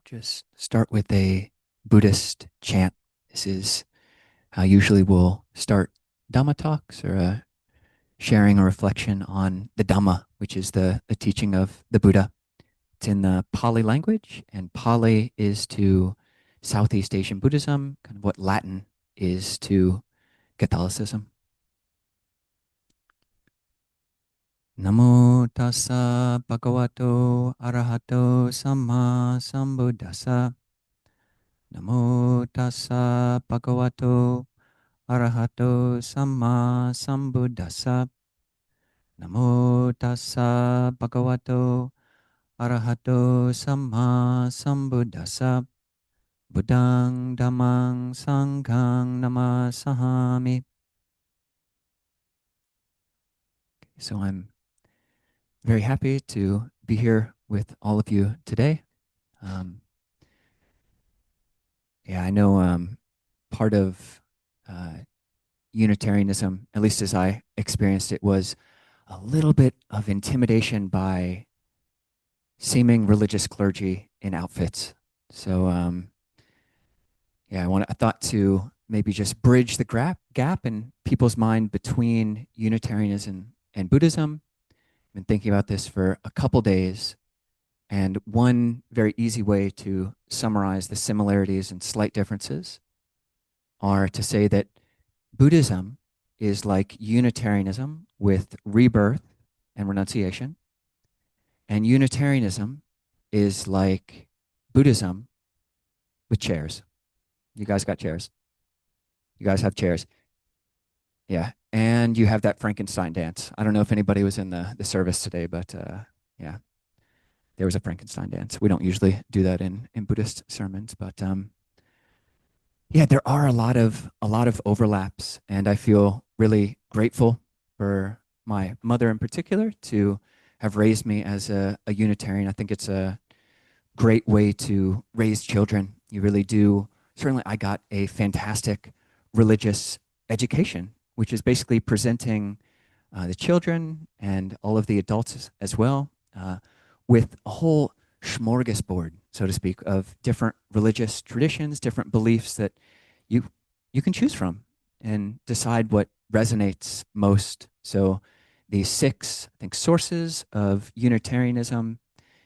just start with a Buddhist chant. This is how usually we'll start Dhamma talks or sharing a reflection on the Dhamma, which is the teaching of the Buddha. It's in the Pali language, and Pali is to Southeast Asian Buddhism, kind of what Latin is to Catholicism. Namo tassa bhagavato arahato samma sambuddhassa. Namo tassa bhagavato arahato samma sambuddhassa. Namo tassa bhagavato arahato samma sambuddhassa. Buddhang dhammang sanghang namasahami. So I'm very happy to be here with all of you today. I know part of Unitarianism, at least as I experienced it, was a little bit of intimidation by seeming religious clergy in outfits. So I thought to maybe just bridge the gap in people's mind between Unitarianism and Buddhism. I've been thinking about this for a couple days, and one very easy way to summarize the similarities and slight differences are to say that Buddhism is like Unitarianism with rebirth and renunciation, and Unitarianism is like Buddhism with chairs. You guys got chairs. You guys have chairs. Yeah, and you have that Frankenstein dance. I don't know if anybody was in the service today, but yeah, there was a Frankenstein dance. We don't usually do that in Buddhist sermons, but yeah, there are a lot of overlaps, and I feel really grateful for my mother in particular to have raised me as a Unitarian. I think it's a great way to raise children. You really do. Certainly, I got a fantastic religious education, which is basically presenting the children and all of the adults as well with a whole smorgasbord, so to speak, of different religious traditions, different beliefs that you can choose from and decide what resonates most. So the six, I think, sources of Unitarianism,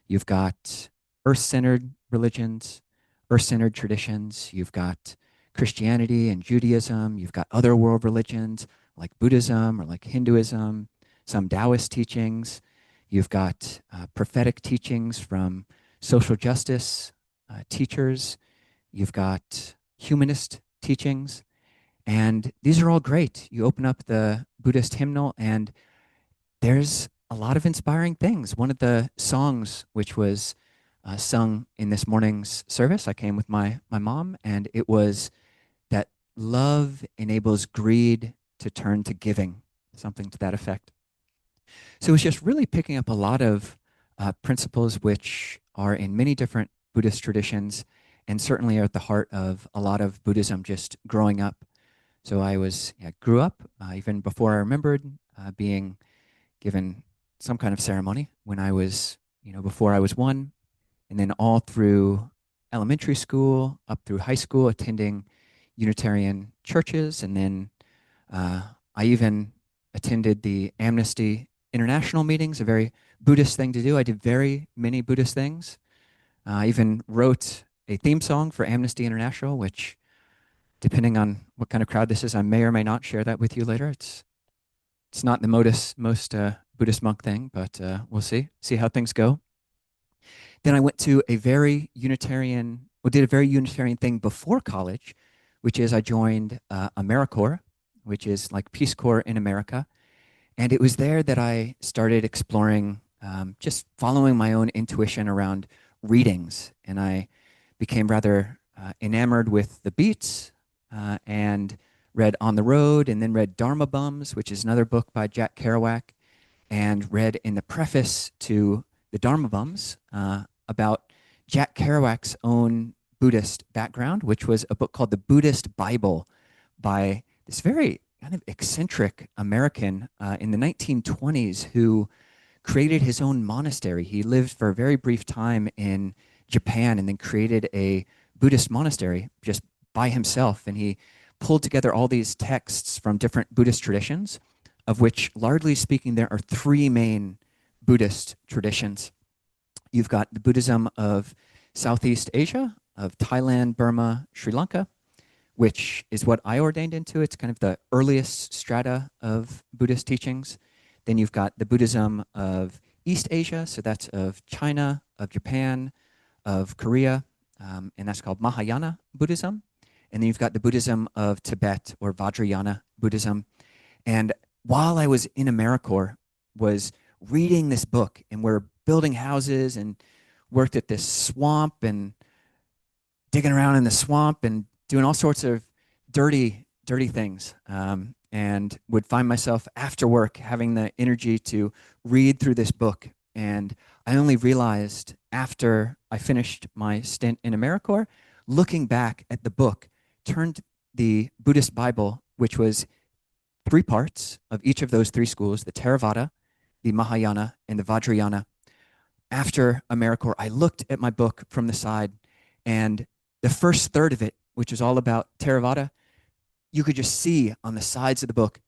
you've got earth-centered religions, earth-centered traditions, you've got Christianity and Judaism, you've got other world religions like Buddhism or like Hinduism, some Taoist teachings, you've got prophetic teachings from social justice teachers, you've got humanist teachings, and these are all great. You open up the Buddhist hymnal and there's a lot of inspiring things. One of the songs which was sung in this morning's service, I came with my mom, and it was that love enables greed to turn to giving, something to that effect. So it's just really picking up a lot of principles which are in many different Buddhist traditions and certainly are at the heart of a lot of Buddhism just growing up. So I grew up even before I remembered being given some kind of ceremony when I was, before I was one, and then all through elementary school, up through high school, attending Unitarian churches, and then I even attended the Amnesty International meetings, a very Buddhist thing to do. I did very many Buddhist things. I even wrote a theme song for Amnesty International, which, depending on what kind of crowd this is, I may or may not share that with you later. It's not the most Buddhist monk thing, but we'll see how things go. Then I went to did a very Unitarian thing before college, which is I joined AmeriCorps, which is like Peace Corps in America. And it was there that I started exploring, just following my own intuition around readings. And I became rather enamored with the Beats and read On the Road, and then read Dharma Bums, which is another book by Jack Kerouac, and read in the preface to the Dharma Bums about Jack Kerouac's own Buddhist background, which was a book called The Buddhist Bible by this very kind of eccentric American in the 1920s who created his own monastery. He lived for a very brief time in Japan and then created a Buddhist monastery just by himself. And he pulled together all these texts from different Buddhist traditions, of which, largely speaking, there are three main Buddhist traditions. You've got the Buddhism of Southeast Asia, of Thailand, Burma, Sri Lanka, which is what I ordained into. It's kind of the earliest strata of Buddhist teachings. Then you've got the Buddhism of East Asia, so that's of China, of Japan, of Korea, and that's called Mahayana Buddhism. And then you've got the Buddhism of Tibet, or Vajrayana Buddhism. And while I was in AmeriCorps, was reading this book, and we're building houses and worked at this swamp and digging around in the swamp and doing all sorts of dirty things, and would find myself after work having the energy to read through this book. And I only realized after I finished my stint in AmeriCorps, looking back at the book, turned the Buddhist Bible, which was three parts of each of those three schools, the Theravada, the Mahayana, and the Vajrayana. After AmeriCorps, I looked at my book from the side, and the first third of it, which is all about Theravada, you could just see on the sides of the book,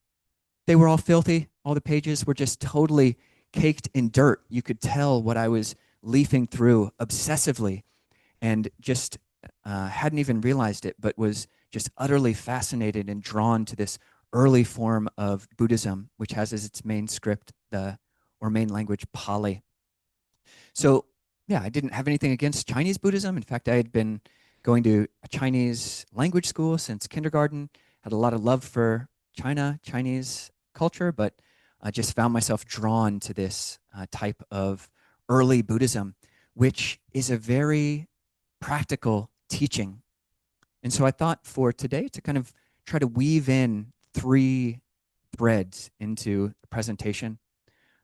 they were all filthy. All the pages were just totally caked in dirt. You could tell what I was leafing through obsessively, and just hadn't even realized it, but was just utterly fascinated and drawn to this early form of Buddhism, which has as its main script or main language Pali. So yeah, I didn't have anything against Chinese Buddhism. In fact, I had been going to a Chinese language school since kindergarten, had a lot of love for China, Chinese culture, but I just found myself drawn to this type of early Buddhism, which is a very practical teaching. And so I thought for today to kind of try to weave in three threads into the presentation.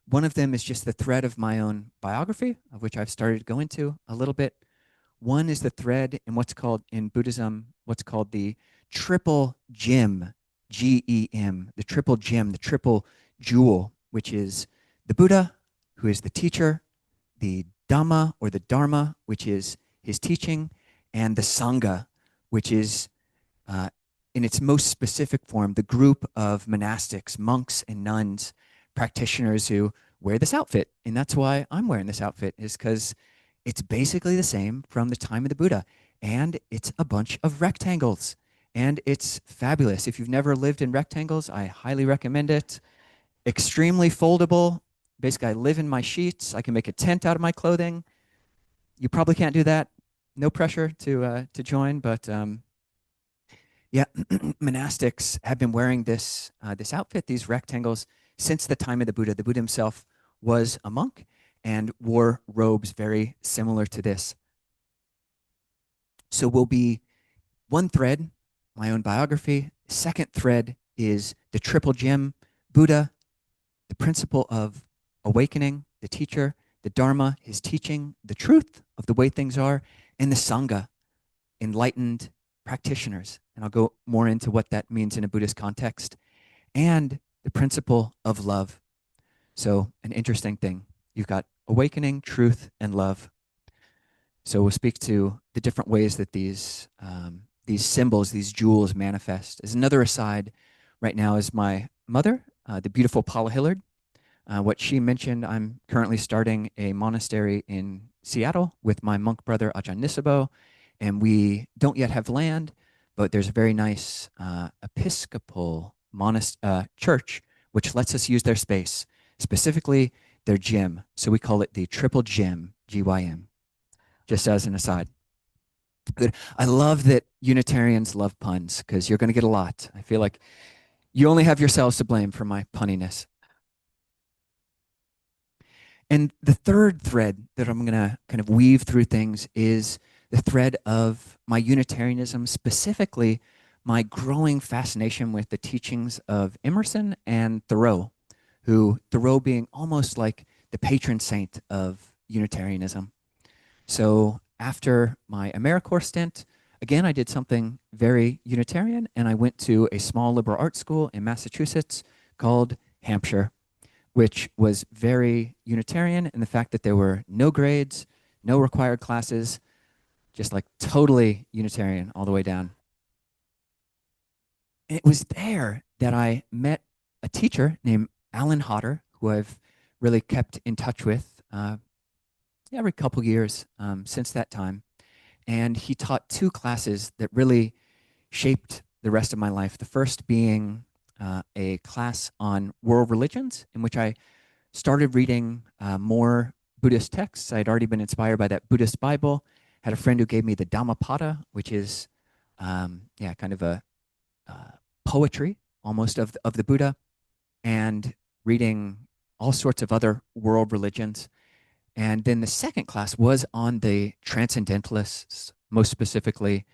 One of them is just the thread of my own biography, of which I've started to go into a little bit. One is the thread in what's called in Buddhism, what's called the triple gem, G-E-M, the triple gem, the triple jewel, which is the Buddha, who is the teacher, the Dhamma or the Dharma, which is his teaching, and the Sangha, which is in its most specific form, the group of monastics, monks and nuns, practitioners who wear this outfit. And that's why I'm wearing this outfit, is because it's basically the same from the time of the Buddha. And it's a bunch of rectangles. And it's fabulous. If you've never lived in rectangles, I highly recommend it. Extremely foldable. Basically, I live in my sheets. I can make a tent out of my clothing. You probably can't do that. No pressure to join, but yeah, monastics have been wearing this outfit, these rectangles, since the time of the Buddha. The Buddha himself was a monk and wore robes very similar to this. So will be one thread, my own biography. Second thread is the triple gem, Buddha, the principle of awakening, the teacher, the Dharma, his teaching, the truth of the way things are, and the Sangha, enlightened practitioners. And I'll go more into what that means in a Buddhist context, and the principle of love. So an interesting thing. You've got awakening, truth, and love. So we'll speak to the different ways that these symbols, these jewels manifest. As another aside, right now is my mother, the beautiful Paula Hillard. What she mentioned, I'm currently starting a monastery in Seattle with my monk brother, Ajahn, and we don't yet have land, but there's a very nice Episcopal church which lets us use their space, specifically their gym. So we call it the Triple Gym, GYM, just as an aside. Good. I love that Unitarians love puns, because you're going to get a lot. I feel like you only have yourselves to blame for my punniness. And the third thread that I'm going to kind of weave through things is the thread of my Unitarianism, specifically my growing fascination with the teachings of Emerson and Thoreau, Thoreau being almost like the patron saint of Unitarianism. So after my AmeriCorps stint, again, I did something very Unitarian, and I went to a small liberal arts school in Massachusetts called Hampshire, which was very Unitarian in the fact that there were no grades, no required classes, just like totally Unitarian all the way down. And it was there that I met a teacher named Alan Hodder, who I've really kept in touch with every couple years since that time. And he taught two classes that really shaped the rest of my life. The first being a class on world religions, in which I started reading more Buddhist texts. I'd already been inspired by that Buddhist Bible. Had a friend who gave me the Dhammapada, which is kind of a poetry almost of the Buddha, and reading all sorts of other world religions. And then the second class was on the transcendentalists, most specifically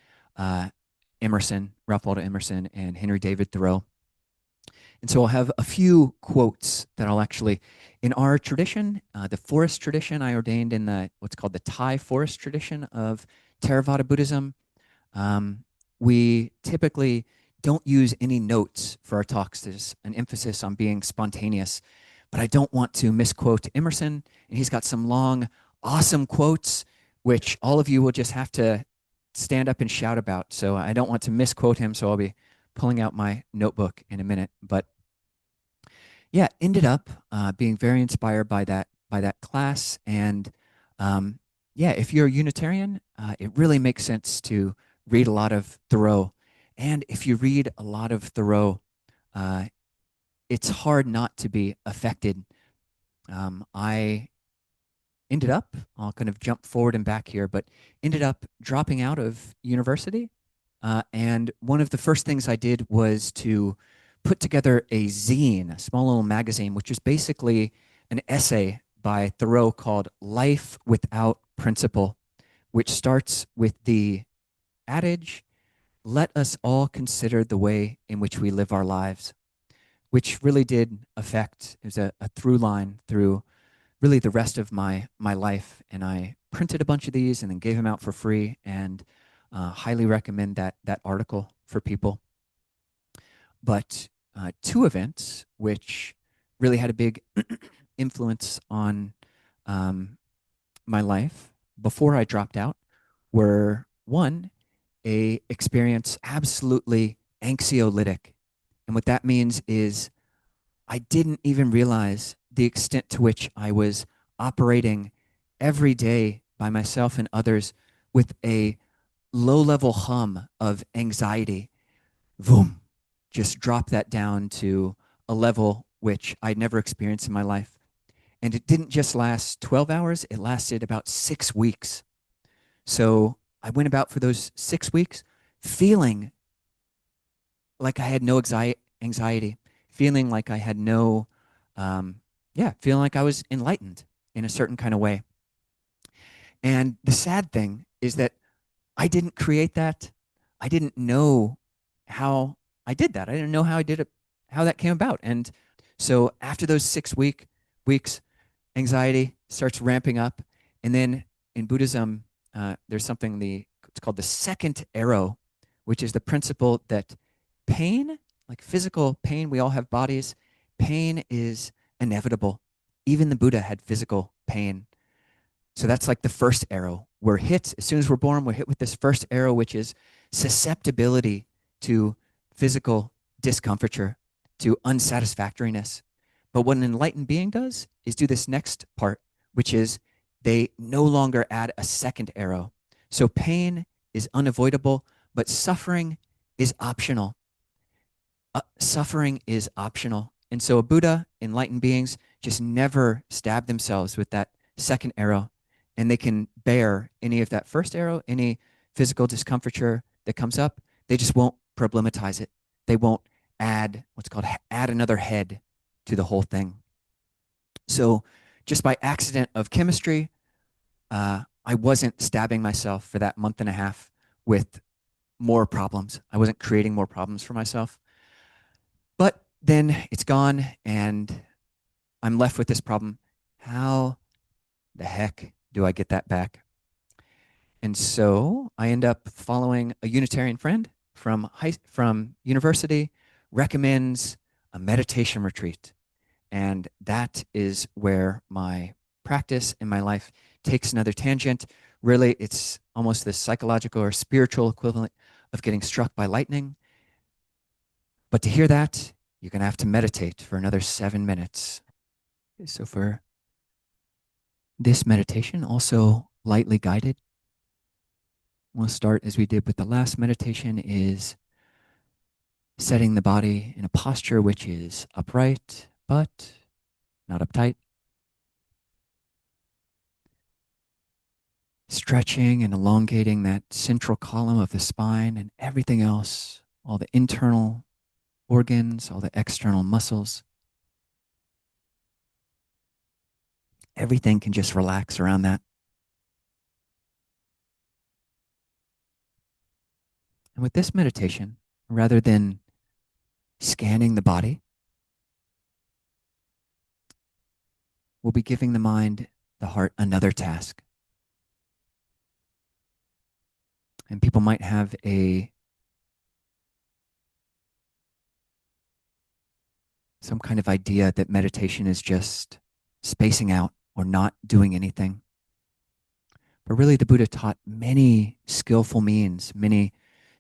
Emerson, Ralph Waldo Emerson, and Henry David Thoreau. And so I'll have a few quotes that I'll actually, in our tradition, the forest tradition, I ordained in the what's called the Thai forest tradition of Theravada Buddhism. We typically don't use any notes for our talks. There's an emphasis on being spontaneous, but I don't want to misquote Emerson. And he's got some long, awesome quotes, which all of you will just have to stand up and shout about. So I don't want to misquote him. So I'll be pulling out my notebook in a minute. But yeah, ended up being very inspired by that class. And if you're a Unitarian, it really makes sense to read a lot of Thoreau. And if you read a lot of Thoreau, it's hard not to be affected. I ended up, I'll kind of jump forward and back here, but ended up dropping out of university. And one of the first things I did was to put together a zine, a small little magazine, which is basically an essay by Thoreau called Life Without Principle, which starts with the adage, let us all consider the way in which we live our lives, which really did affect, it was a through line through really the rest of my life. And I printed a bunch of these and then gave them out for free, and highly recommend that article for people. But two events which really had a big influence on my life before I dropped out were, one, a experience absolutely anxiolytic. And what that means is I didn't even realize the extent to which I was operating every day by myself and others with a low-level hum of anxiety. Boom, just drop that down to a level which I'd never experienced in my life. And it didn't just last 12 hours, it lasted about 6 weeks. So I went about for those 6 weeks feeling like I had no anxiety, feeling like I had no, feeling like I was enlightened in a certain kind of way. And the sad thing is that I didn't create that. I didn't know how I did that. I didn't know how I did it, how that came about. And so after those 6 weeks, anxiety starts ramping up. And then in Buddhism, there's something, it's called the second arrow, which is the principle that pain, like physical pain, we all have bodies, pain is inevitable. Even the Buddha had physical pain. So that's like the first arrow. We're hit, as soon as we're born, we're hit with this first arrow, which is susceptibility to physical discomfiture, to unsatisfactoriness. But what an enlightened being does is do this next part, which is they no longer add a second arrow. So pain is unavoidable, but suffering is optional. Suffering is optional. And so a Buddha, enlightened beings, just never stab themselves with that second arrow, and they can bear any of that first arrow, any physical discomfiture that comes up. They just won't problematize it. They won't add add another head to the whole thing. So just by accident of chemistry, I wasn't stabbing myself for that month and a half with more problems. I wasn't creating more problems for myself. But then it's gone, and I'm left with this problem. How the heck do I get that back? And so I end up following a Unitarian friend from university, recommends a meditation retreat. And that is where my practice in my life takes another tangent. Really, it's almost the psychological or spiritual equivalent of getting struck by lightning. But to hear that, you're going to have to meditate for another 7 minutes. So for this meditation, also lightly guided, we'll start as we did with the last meditation, is setting the body in a posture which is upright, but not uptight. Stretching and elongating that central column of the spine and everything else, all the internal organs, all the external muscles. Everything can just relax around that. And with this meditation, rather than scanning the body, we'll be giving the mind, the heart, another task. And people might have some kind of idea that meditation is just spacing out or not doing anything. But really, the Buddha taught many skillful means, many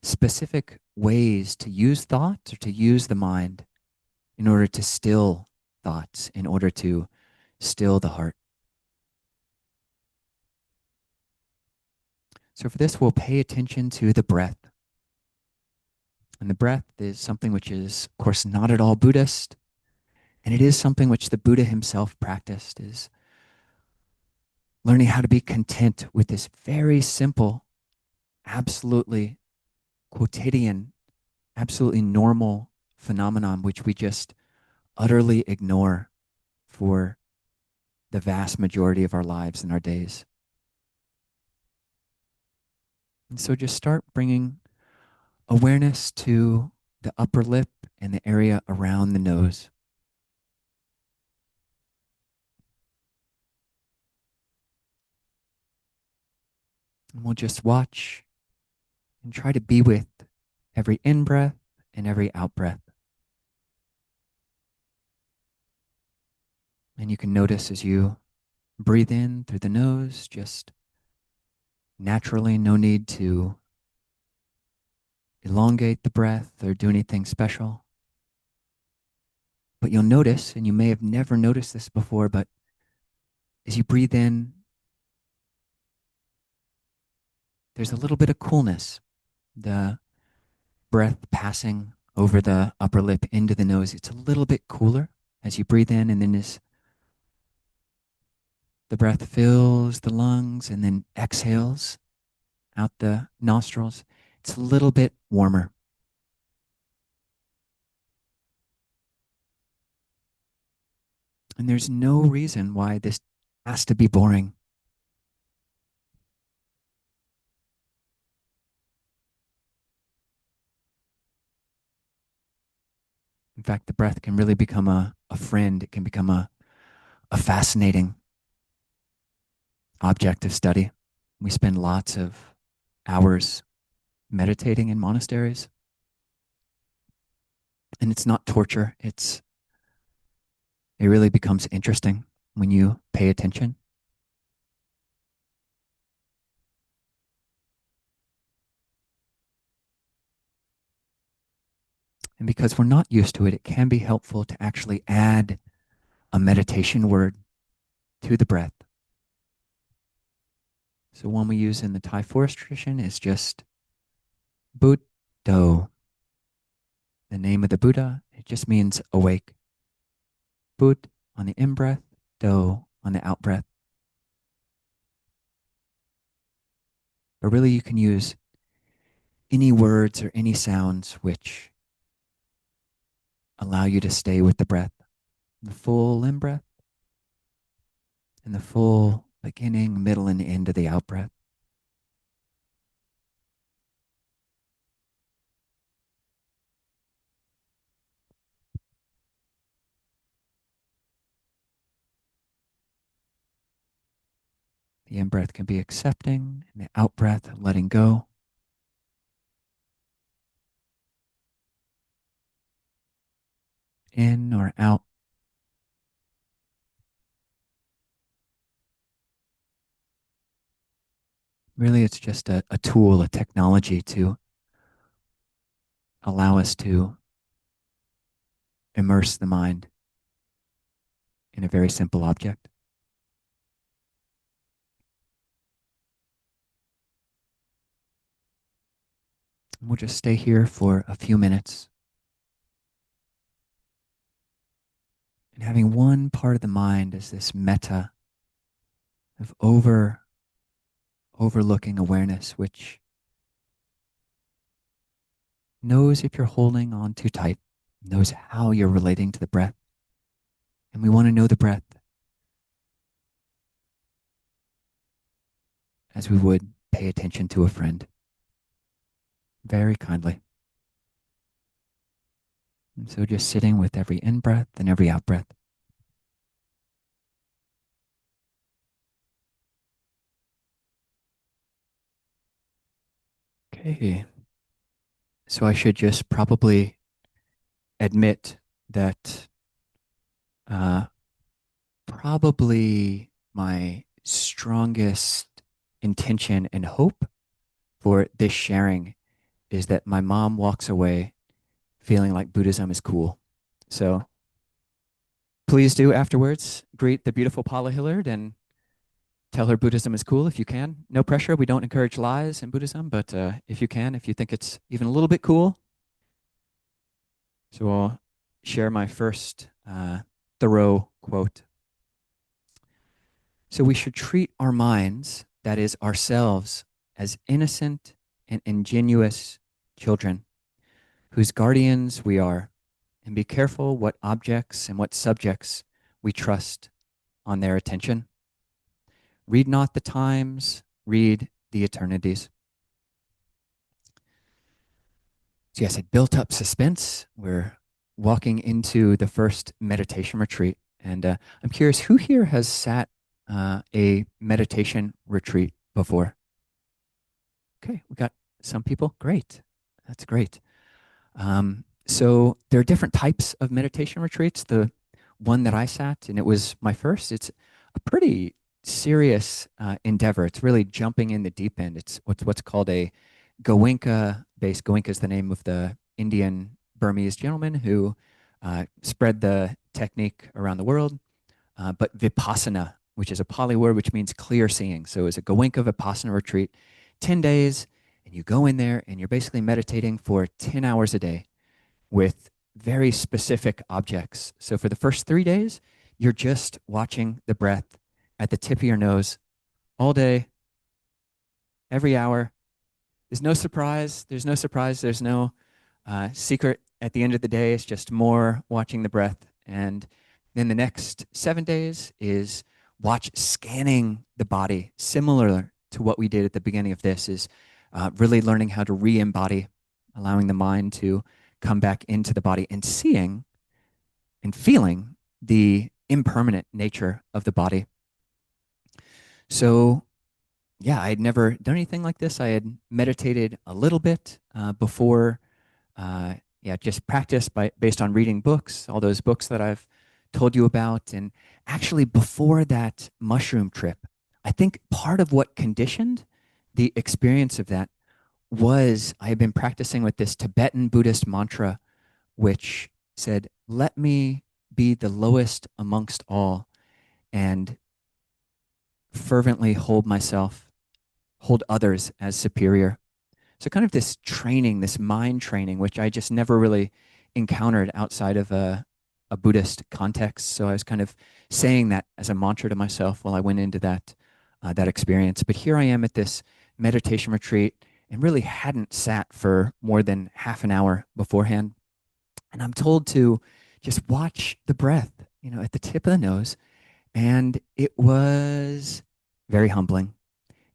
specific ways to use thought or to use the mind in order to still thoughts, in order to still the heart. So for this, we'll pay attention to the breath. And the breath is something which is, of course, not at all Buddhist. And it is something which the Buddha himself practiced, is learning how to be content with this very simple, absolutely quotidian, absolutely normal phenomenon, which we just utterly ignore for the vast majority of our lives and our days. And so just start bringing awareness to the upper lip and the area around the nose. And we'll just watch and try to be with every in-breath and every out-breath. And you can notice as you breathe in through the nose, just naturally, no need to elongate the breath or do anything special. But you'll notice, and you may have never noticed this before, but as you breathe in, there's a little bit of coolness. The breath passing over the upper lip into the nose, it's a little bit cooler as you breathe in, and then as the breath fills the lungs and then exhales out the nostrils, it's a little bit warmer. And there's no reason why this has to be boring. In fact, the breath can really become a friend. It can become a fascinating object of study. We spend lots of hours meditating in monasteries. And it's not torture. It really becomes interesting when you pay attention. And because we're not used to it, it can be helpful to actually add a meditation word to the breath. So one we use in the Thai forest tradition is just Buddho. The name of the Buddha, it just means awake. Bud on the in-breath, Do on the out-breath. But really you can use any words or any sounds which allow you to stay with the breath. The full in-breath and the full beginning, middle, and end of the out-breath. The in-breath can be accepting, and the out-breath letting go. In or out. Really, it's just a tool, a technology to allow us to immerse the mind in a very simple object. And we'll just stay here for a few minutes and having one part of the mind as this metta of overlooking awareness, which knows if you're holding on too tight, knows how you're relating to the breath. And we want to know the breath as we would pay attention to a friend, very kindly. And so just sitting with every in-breath and every out-breath. Okay. So I should just probably admit that uh, probably my strongest intention and hope for this sharing is that my mom walks away feeling like Buddhism is cool. So please do afterwards greet the beautiful Paula Hillard and tell her Buddhism is cool if you can. No pressure. We don't encourage lies in Buddhism, but if you can, if you think it's even a little bit cool. So I'll share my first Thoreau quote. So we should treat our minds, that is ourselves, as innocent and ingenuous children whose guardians we are, and be careful what objects and what subjects we trust on their attention. Read not the times, read the eternities. So yes, it built up suspense. We're walking into the first meditation retreat. And I'm curious, who here has sat a meditation retreat before? Okay, we got some people. Great. That's great. So there are different types of meditation retreats. The one that I sat, and it was my first, it's a pretty serious endeavor. It's really jumping in the deep end. It's what's called a Goenka based. Goenka is the name of the Indian Burmese gentleman who spread the technique around the world. But Vipassana, which is a Pali word which means clear seeing. So it's a Goenka Vipassana retreat, 10 days, and you go in there and you're basically meditating for 10 hours a day with very specific objects. So for the first 3 days, you're just watching the breath at the tip of your nose all day, every hour. There's no surprise. There's no surprise. There's no secret at the end of the day. It's just more watching the breath. And then the next 7 days is watch scanning the body, similar to what we did at the beginning of this, is really learning how to re-embody, allowing the mind to come back into the body and seeing and feeling the impermanent nature of the body. So yeah, I had never done anything like this. I had meditated a little bit before, yeah, just practice based on reading books, all those books that I've told you about. And actually, before that mushroom trip, I think part of what conditioned the experience of that was I had been practicing with this Tibetan Buddhist mantra, which said, "Let me be the lowest amongst all and fervently hold others as superior." So kind of this training, this mind training, which I just never really encountered outside of a Buddhist context. So I was kind of saying that as a mantra to myself while I went into that experience. But here I am at this meditation retreat and really hadn't sat for more than half an hour beforehand. And I'm told to just watch the breath, at the tip of the nose. And it was very humbling.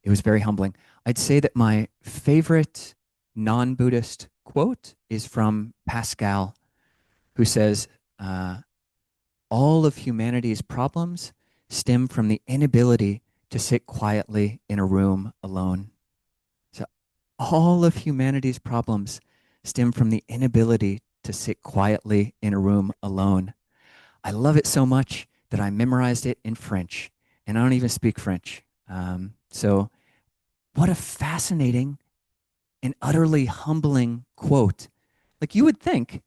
It was very humbling. I'd say that my favorite non-Buddhist quote is from Pascal, who says, all of humanity's problems stem from the inability to sit quietly in a room alone. So all of humanity's problems stem from the inability to sit quietly in a room alone. I love it so much that I memorized it in French, and I don't even speak French. So what a fascinating and utterly humbling quote. Like you would think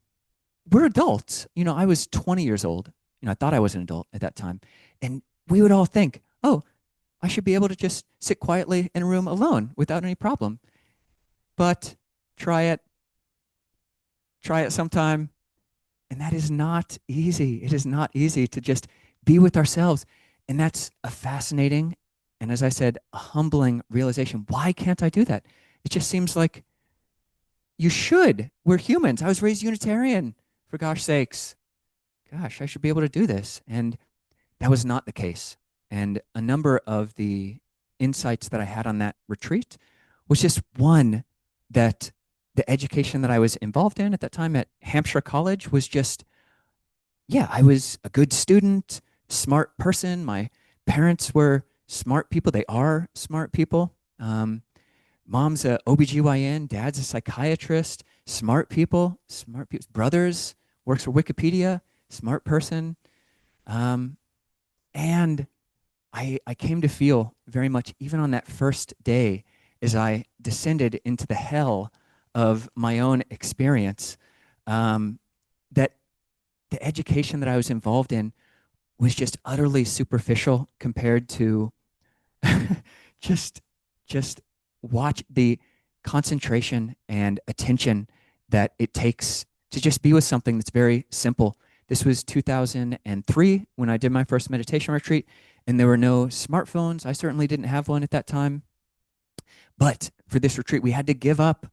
we're adults. I was 20 years old. I thought I was an adult at that time. And we would all think, oh, I should be able to just sit quietly in a room alone without any problem. But try it, try it sometime. And that is not easy. It is not easy to just be with ourselves. And that's a fascinating and, as I said, a humbling realization. Why can't I do that? It just seems like you should. We're humans. I was raised Unitarian, for gosh sakes. Gosh, I should be able to do this. And that was not the case. And a number of the insights that I had on that retreat was just one, that the education that I was involved in at that time at Hampshire College was just, yeah, I was a good student, smart person. My parents were smart people. They are smart people. Mom's a OBGYN, dad's a psychiatrist, smart people, brothers, works for Wikipedia, smart person. And I came to feel very much, even on that first day, as I descended into the hell of my own experience, that the education that I was involved in was just utterly superficial compared to just just watch the concentration and attention that it takes to just be with something that's very simple. This was 2003 when I did my first meditation retreat, and there were no smartphones. I certainly didn't have one at that time. But for this retreat, we had to give up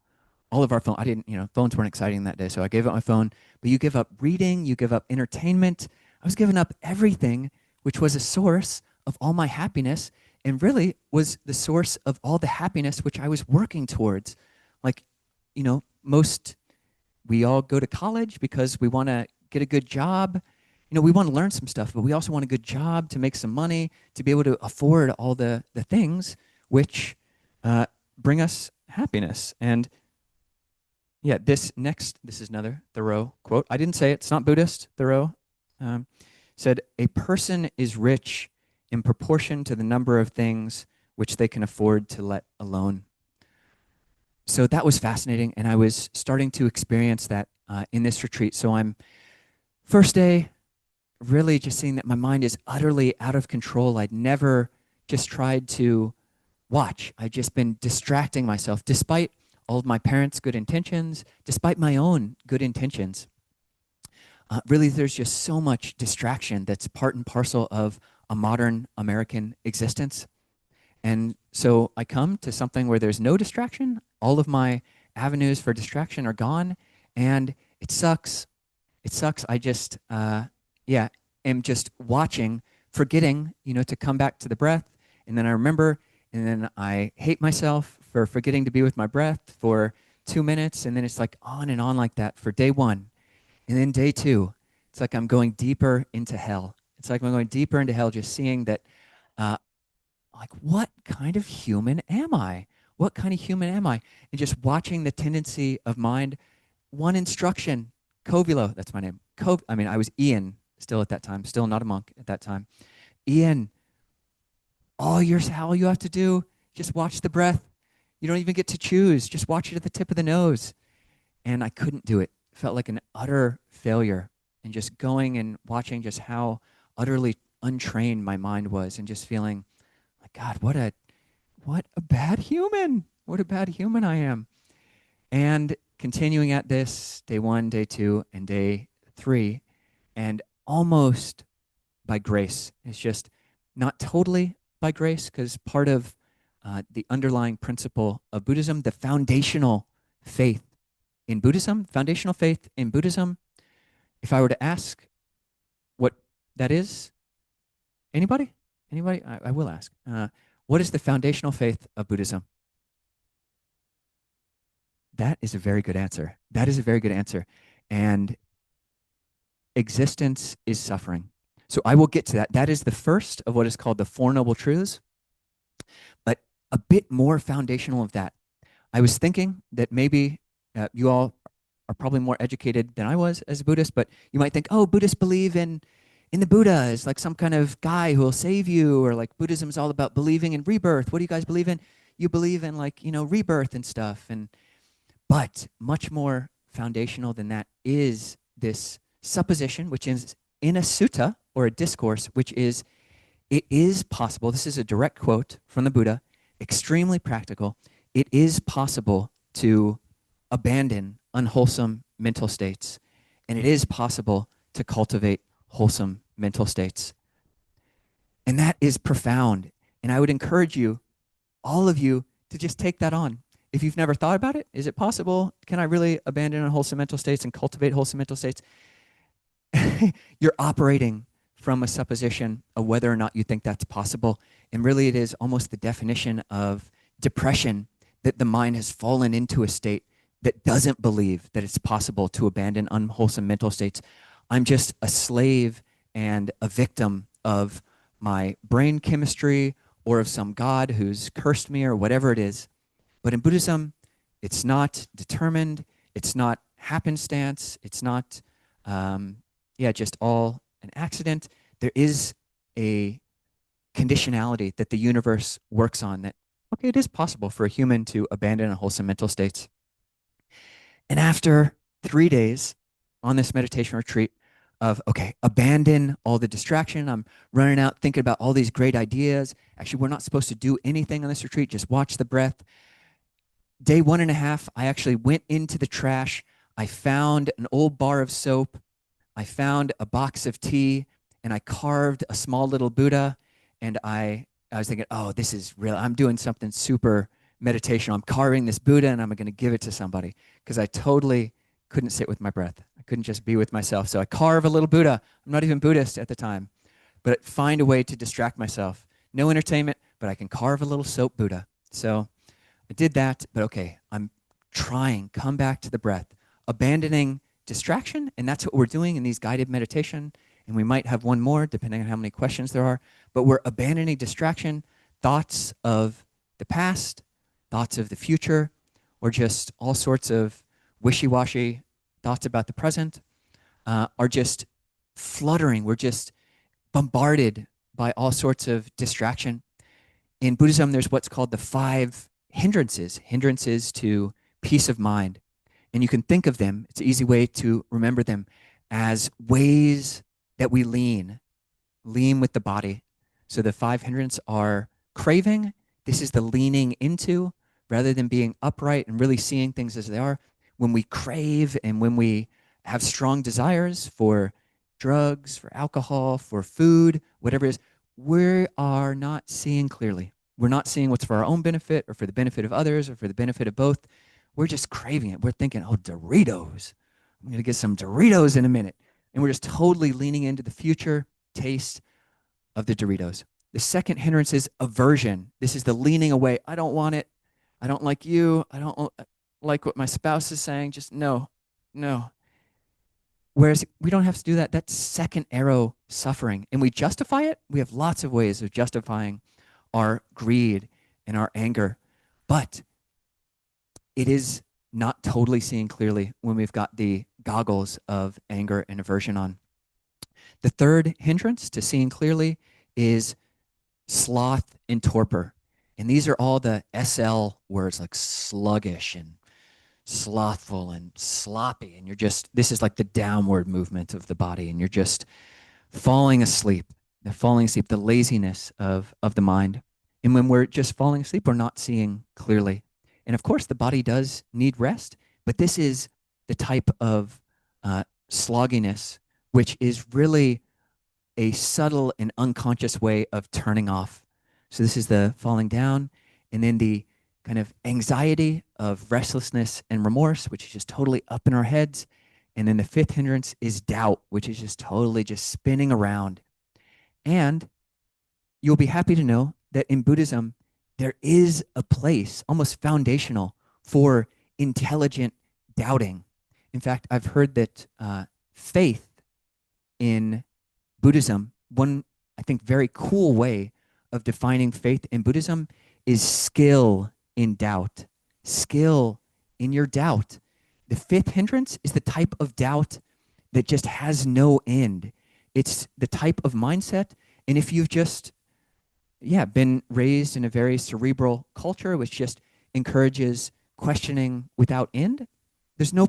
all of our phone. I didn't, phones weren't exciting that day, so I gave up my phone. But you give up reading, you give up entertainment. I was giving up everything, which was a source of all my happiness, and really was the source of all the happiness which I was working towards. Like, most, we all go to college because we want to get a good job. We want to learn some stuff, but we also want a good job to make some money, to be able to afford all the things which bring us happiness. And yeah, this is another Thoreau quote. I didn't say it. It's not Buddhist. Thoreau said, "A person is rich in proportion to the number of things which they can afford to let alone." So that was fascinating, and I was starting to experience that in this retreat. So I'm first day, really just seeing that my mind is utterly out of control. I'd never just tried to watch. I'd just been distracting myself, despite all of my parents' good intentions, despite my own good intentions. Really, there's just so much distraction that's part and parcel of a modern American existence. And so I come to something where there's no distraction. All of my avenues for distraction are gone, and it sucks. It sucks. I just, am just watching, forgetting, to come back to the breath. And then I remember, and then I hate myself for forgetting to be with my breath for 2 minutes. And then it's like on and on like that for day one. And then day two, it's like I'm going deeper into hell. It's like I'm going deeper into hell, just seeing that, like, what kind of human am I? What kind of human am I? And just watching the tendency of mind. One instruction, Kovilo, that's my name. I was Ian still at that time, still not a monk at that time. Ian, all you have to do, just watch the breath. You don't even get to choose. Just watch it at the tip of the nose. And I couldn't do it. Felt like an utter failure. And just going and watching just how utterly untrained my mind was, and just feeling like, God, what a bad human. What a bad human I am. And continuing at this day one, day two, and day three, and almost by grace. It's just not totally by grace, because part of the underlying principle of Buddhism, the foundational faith in Buddhism, if I were to ask what that is, anybody? I will ask. What is the foundational faith of Buddhism? That is a very good answer. And existence is suffering. So I will get to that. That is the first of what is called the Four Noble Truths. But a bit more foundational of that. I was thinking that maybe you all are probably more educated than I was as a Buddhist, but you might think, oh, Buddhists believe in the Buddha as like some kind of guy who will save you, or like Buddhism is all about believing in rebirth. What do you guys believe in? you believe in like, rebirth and stuff. But much more foundational than that is this supposition, which is in a sutta or a discourse, which is it is possible. This is a direct quote from the Buddha, extremely practical. It is possible to abandon unwholesome mental states, and it is possible to cultivate wholesome mental states. And that is profound. And I would encourage you, all of you, to just take that on. If you've never thought about it, is it possible? Can I really abandon unwholesome mental states and cultivate wholesome mental states? You're operating from a supposition of whether or not you think that's possible. And really, it is almost the definition of depression, that the mind has fallen into a state that doesn't believe that it's possible to abandon unwholesome mental states. I'm just a slave and a victim of my brain chemistry or of some God who's cursed me or whatever it is. But in Buddhism, it's not determined. It's not happenstance. It's not, just all an accident. There is a conditionality that the universe works on that, okay, it is possible for a human to abandon unwholesome mental states. And after 3 days on this meditation retreat of, okay, abandon all the distraction. I'm running out thinking about all these great ideas. Actually, we're not supposed to do anything on this retreat, just watch the breath. Day 1.5, I actually went into the trash. I found an old bar of soap. I found a box of tea, and I carved a small little Buddha. And I was thinking, oh, this is real. I'm doing something super meditational. I'm carving this Buddha, and I'm going to give it to somebody, because I totally couldn't sit with my breath. I couldn't just be with myself. So I carve a little Buddha. I'm not even Buddhist at the time, but find a way to distract myself. No entertainment, but I can carve a little soap Buddha. So I did that, but okay, I'm trying, come back to the breath, abandoning distraction, and that's what we're doing in these guided meditation, and we might have one more depending on how many questions there are, but we're abandoning distraction, thoughts of the past, thoughts of the future, or just all sorts of wishy-washy thoughts about the present are just fluttering. We're just bombarded by all sorts of distraction. In Buddhism, there's what's called the 5 hindrances to peace of mind. And you can think of them, it's an easy way to remember them, as ways that we lean with the body. So the 5 hindrances are craving. This is the leaning into, rather than being upright and really seeing things as they are. When we crave and when we have strong desires for drugs, for alcohol, for food, whatever it is, we are not seeing clearly. We're not seeing what's for our own benefit or for the benefit of others or for the benefit of both. We're just craving it. We're thinking, oh, Doritos. I'm going to get some Doritos in a minute. And we're just totally leaning into the future taste of the Doritos. The second hindrance is aversion. This is the leaning away. I don't want it. I don't like you. I don't like what my spouse is saying. Just no. Whereas we don't have to do that. That's second arrow suffering. And we justify it. We have lots of ways of justifying our greed and our anger. But it is not totally seeing clearly when we've got the goggles of anger and aversion on. The third hindrance to seeing clearly is sloth and torpor. And these are all the SL words, like sluggish and slothful and sloppy. And this is like the downward movement of the body. And you're just falling asleep. The laziness of the mind. And when we're just falling asleep, we're not seeing clearly. And of course, the body does need rest. But this is the type of slogginess, which is really a subtle and unconscious way of turning off. So this is the falling down, and then the kind of anxiety of restlessness and remorse, which is just totally up in our heads. And then the fifth hindrance is doubt, which is just totally just spinning around. And you'll be happy to know that in Buddhism, there is a place almost foundational for intelligent doubting. In fact, I've heard that faith in Buddhism, one, I think, very cool way of defining faith in Buddhism is skill in doubt. Skill in your doubt. The fifth hindrance is the type of doubt that just has no end. It's the type of mindset, and if you've just yeah, been raised in a very cerebral culture, which just encourages questioning without end. There's no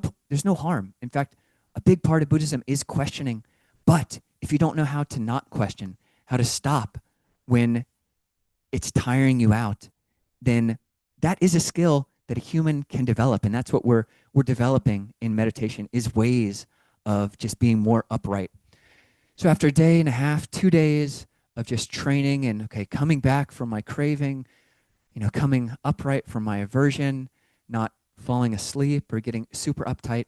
harm. In fact, a big part of Buddhism is questioning. But if you don't know how to not question, how to stop when it's tiring you out, then that is a skill that a human can develop. And that's what we're developing in meditation, is ways of just being more upright. So after a day and a half, 2 days of just training and okay, coming back from my craving, coming upright from my aversion, not falling asleep or getting super uptight.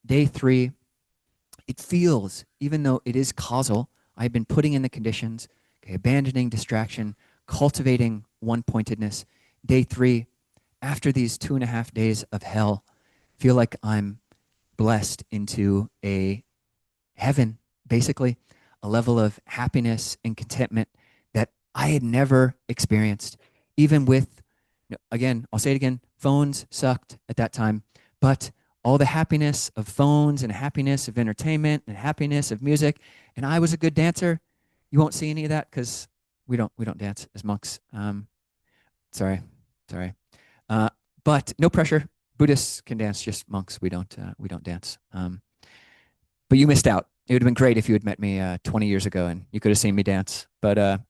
Day 3, it feels, even though it is causal, I've been putting in the conditions, okay, abandoning distraction, cultivating one-pointedness. Day 3, after these 2.5 days of hell, feel like I'm blessed into a heaven, basically, a level of happiness and contentment that I had never experienced, even with, again, I'll say it again, phones sucked at that time, but all the happiness of phones and happiness of entertainment and happiness of music, and I was a good dancer. You won't see any of that because we don't dance as monks. Sorry, sorry. But no pressure. Buddhists can dance, just monks we don't dance. But you missed out. It would have been great if you had met me 20 years ago and you could have seen me dance. But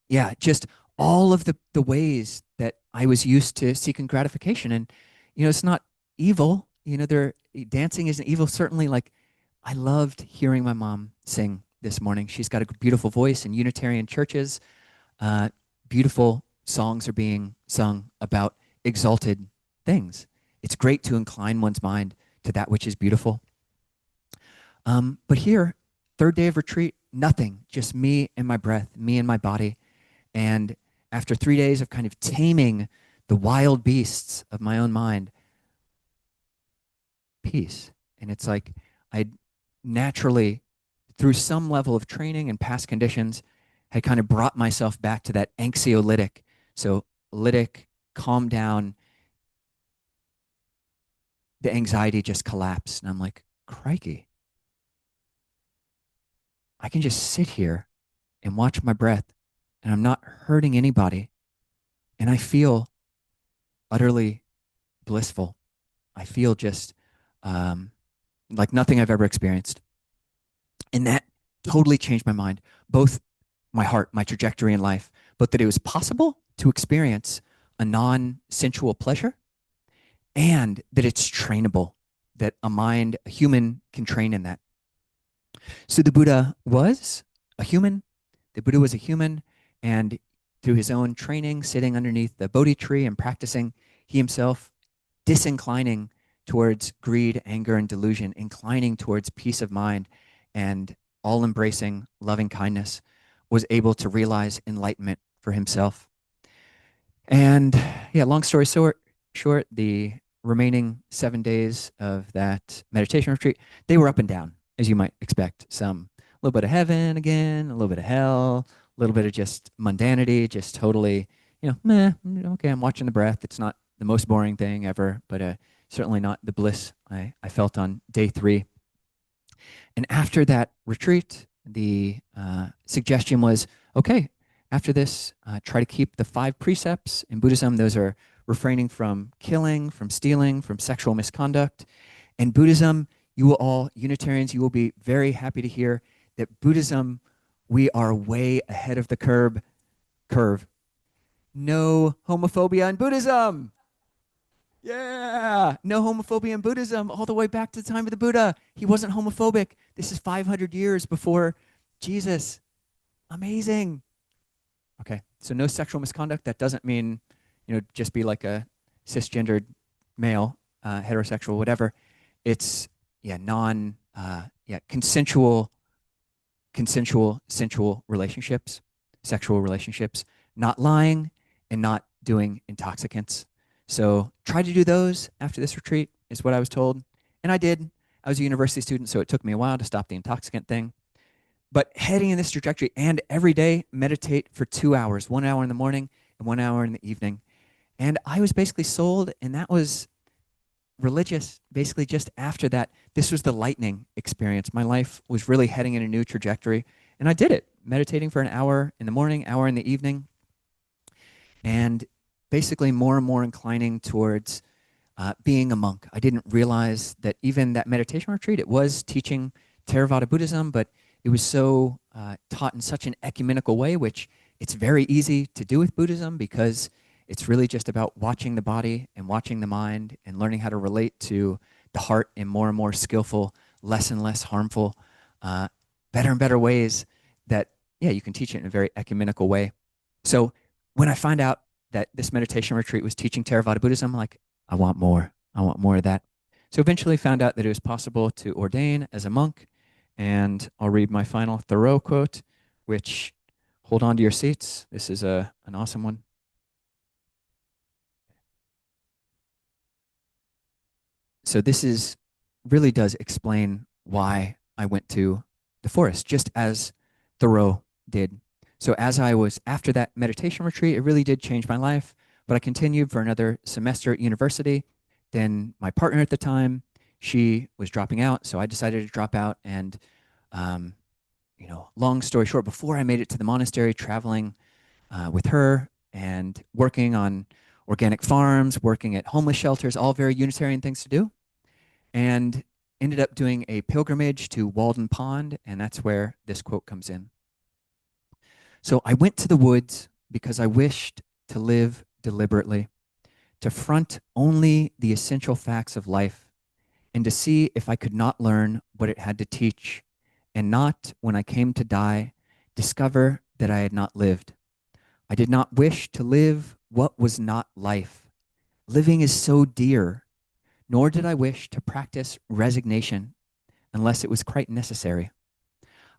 yeah, just all of the ways that I was used to seeking gratification. And, it's not evil. Dancing isn't evil. Certainly, like, I loved hearing my mom sing this morning. She's got a beautiful voice in Unitarian churches. Uh, Beautiful songs are being sung about exalted things. It's great to incline one's mind to that which is beautiful. But here, third day of retreat, nothing, just me and my breath, me and my body. And after 3 days of kind of taming the wild beasts of my own mind, peace. And it's like I naturally, through some level of training and past conditions, had kind of brought myself back to that anxiolytic. So lytic, calm down, the anxiety just collapsed. And I'm like, crikey, I can just sit here and watch my breath and I'm not hurting anybody. And I feel utterly blissful. I feel just like nothing I've ever experienced. And that totally changed my mind, both my heart, my trajectory in life, but that it was possible to experience a non-sensual pleasure and that it's trainable, that a human can train in that. So the Buddha was a human. The Buddha was a human, and through his own training, sitting underneath the Bodhi tree and practicing, he himself disinclining towards greed, anger, and delusion, inclining towards peace of mind and all-embracing loving kindness, was able to realize enlightenment for himself. And yeah, long story short, the remaining 7 days of that meditation retreat, they were up and down, as you might expect. Some, a little bit of heaven again, a little bit of hell, a little bit of just mundanity, just totally, meh, okay, I'm watching the breath. It's not the most boring thing ever, but certainly not the bliss I felt on day 3. And after that retreat, the suggestion was, okay, after this, try to keep the 5 precepts. In Buddhism, those are refraining from killing, from stealing, from sexual misconduct. And Buddhism, Unitarians, you will be very happy to hear that Buddhism, we are way ahead of the curve. No homophobia in Buddhism. Yeah, no homophobia in Buddhism all the way back to the time of the Buddha. He wasn't homophobic. This is 500 years before Jesus. Amazing. Okay, so no sexual misconduct. That doesn't mean, just be like a cisgendered male, heterosexual, whatever. It's, consensual, sensual relationships, sexual relationships, not lying and not doing intoxicants. So try to do those after this retreat is what I was told. And I did. I was a university student, so it took me a while to stop the intoxicant thing. But heading in this trajectory and every day, meditate for 2 hours, 1 hour in the morning and 1 hour in the evening. And I was basically sold, and that was religious. Basically, just after that, this was the lightning experience. My life was really heading in a new trajectory. And I did it, meditating for an hour in the morning, hour in the evening, and basically more and more inclining towards being a monk. I didn't realize that even that meditation retreat, it was teaching Theravada Buddhism, but it was so taught in such an ecumenical way, which it's very easy to do with Buddhism because it's really just about watching the body and watching the mind and learning how to relate to the heart in more and more skillful, less and less harmful, uh, better and better ways that, yeah, you can teach it in a very ecumenical way. So when I find out that this meditation retreat was teaching Theravada Buddhism, I'm like, I want more. I want more of that. So eventually found out that it was possible to ordain as a monk. And I'll read my final Thoreau quote, which, hold on to your seats. This is an awesome one. So this is really does explain why I went to the forest, just as Thoreau did. So as I was after that meditation retreat, it really did change my life. But I continued for another semester at university. Then my partner at the time, she was dropping out, so I decided to drop out. And um, long story short, before I made it to the monastery, traveling with her and working on organic farms, working at homeless shelters, all very Unitarian things to do, and ended up doing a pilgrimage to Walden Pond, and that's where this quote comes in. So I went to the woods because I wished to live deliberately, to front only the essential facts of life, and to see if I could not learn what it had to teach, and not, when I came to die, discover that I had not lived. I did not wish to live what was not life. Living is so dear, nor did I wish to practice resignation unless it was quite necessary.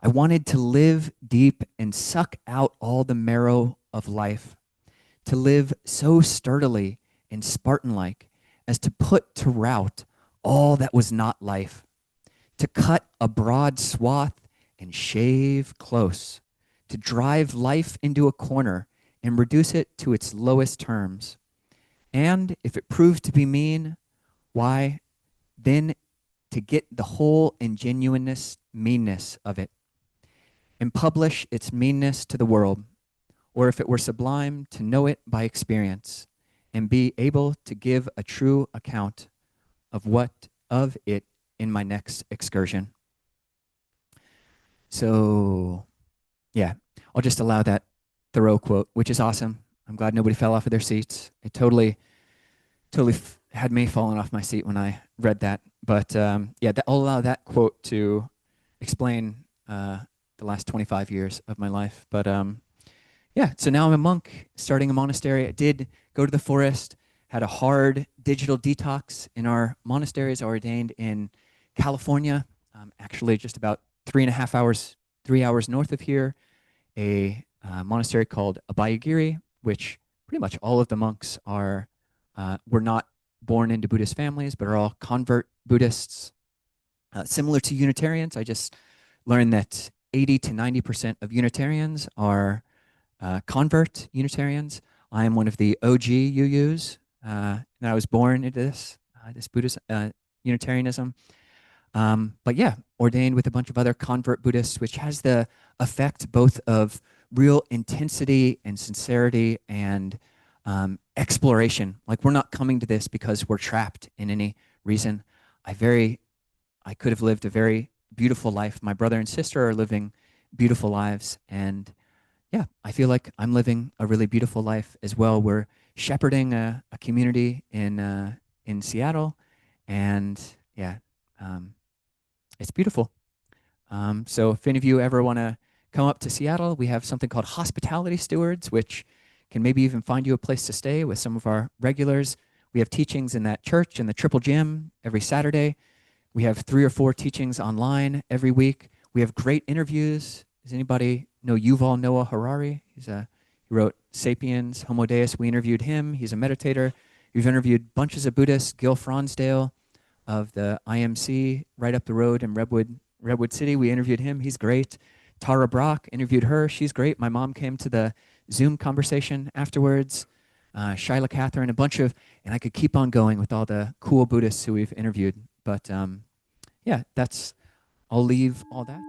I wanted to live deep and suck out all the marrow of life, to live so sturdily and Spartan-like as to put to rout all that was not life, to cut a broad swath and shave close, to drive life into a corner and reduce it to its lowest terms. And if it proved to be mean, why, then to get the whole ingenuineness, meanness of it, and publish its meanness to the world, or if it were sublime, to know it by experience, and be able to give a true account of it in my next excursion. So, yeah, I'll just allow that Thoreau quote, which is awesome. I'm glad nobody fell off of their seats. It totally had me falling off my seat when I read that. But yeah, I'll allow that quote to explain the last 25 years of my life. But yeah, so now I'm a monk starting a monastery. I did go to the forest, had a hard digital detox in our monasteries. I ordained in California, actually just about 3 hours north of here, a monastery called Abhayagiri, which pretty much all of the monks were not born into Buddhist families, but are all convert Buddhists. Similar to Unitarians, I just learned that 80 to 90% of Unitarians are convert Unitarians. I am one of the OG UUs, and I was born into this Buddhist Unitarianism. But yeah, ordained with a bunch of other convert Buddhists, which has the effect both of real intensity and sincerity and exploration. Like, we're not coming to this because we're trapped in any reason. I could have lived a very beautiful life. My brother and sister are living beautiful lives, and yeah, I feel like I'm living a really beautiful life as well. We're shepherding a community in Seattle, and yeah, it's beautiful. So if any of you ever want to come up to Seattle, we have something called Hospitality Stewards, which can maybe even find you a place to stay with some of our regulars. We have teachings in that church in the Triple Gym every Saturday. We have 3 or 4 teachings online every week. We have great interviews. Does anybody know Yuval Noah Harari? He wrote Sapiens, Homo Deus. We interviewed him. He's a meditator. We've interviewed bunches of Buddhists. Gil Fronsdale of the IMC right up the road in Redwood City. We interviewed him. He's great. Tara Brock, interviewed her. She's great. My mom came to the Zoom conversation afterwards. Shyla Catherine, and I could keep on going with all the cool Buddhists who we've interviewed. But yeah, I'll leave all that.